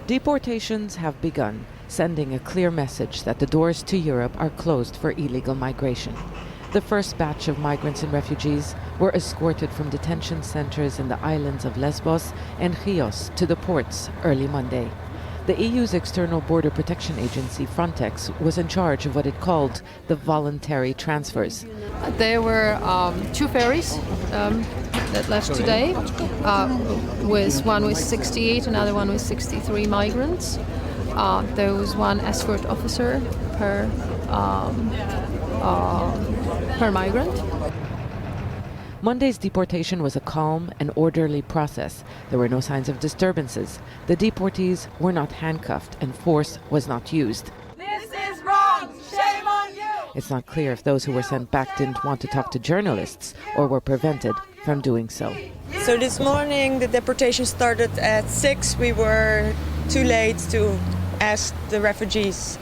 Deportations have begun, sending a clear message that the doors to Europe are closed for illegal migration. The first batch of migrants and refugees were escorted from detention centres in the islands of Lesbos and Chios to the ports early Monday. The EU's external border protection agency, Frontex, was in charge of what it called the voluntary transfers. There were two ferries that left today. One with 68, another one with 63 migrants. There was one escort officer per migrant. Monday's deportation was a calm and orderly process. There were no signs of disturbances. The deportees were not handcuffed and force was not used. This is wrong! Shame on you! It's not clear if those who were sent back didn't want to talk to journalists or were prevented from doing so. So this morning the deportation started at 6. We were too late to ask the refugees,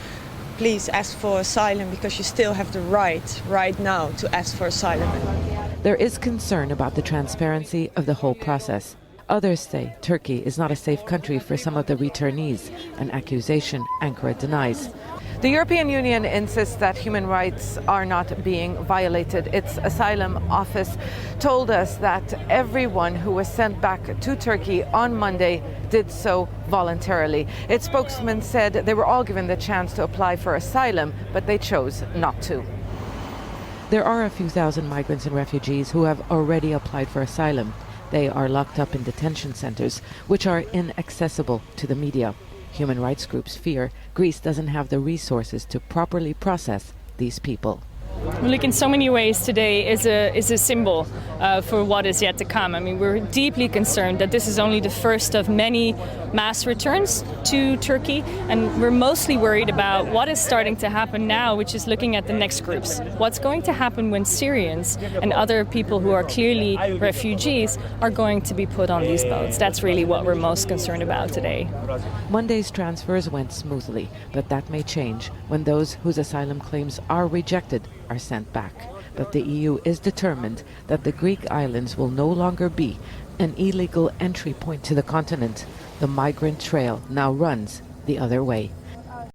please ask for asylum, because you still have the right now to ask for asylum. There is concern about the transparency of the whole process. Others say Turkey is not a safe country for some of the returnees, an accusation Ankara denies. The European Union insists that human rights are not being violated. Its asylum office told us that everyone who was sent back to Turkey on Monday did so voluntarily. Its spokesman said they were all given the chance to apply for asylum, but they chose not to. There are a few thousand migrants and refugees who have already applied for asylum. They are locked up in detention centers, which are inaccessible to the media. Human rights groups fear Greece doesn't have the resources to properly process these people. Look, in so many ways today is a symbol for what is yet to come. I mean, we're deeply concerned that this is only the first of many mass returns to Turkey, and we're mostly worried about what is starting to happen now, which is looking at the next groups. What's going to happen when Syrians and other people who are clearly refugees are going to be put on these boats? That's really what we're most concerned about today. Monday's transfers went smoothly, but that may change when those whose asylum claims are rejected are sent back. But the EU is determined that the Greek islands will no longer be an illegal entry point to the continent. The migrant trail now runs the other way.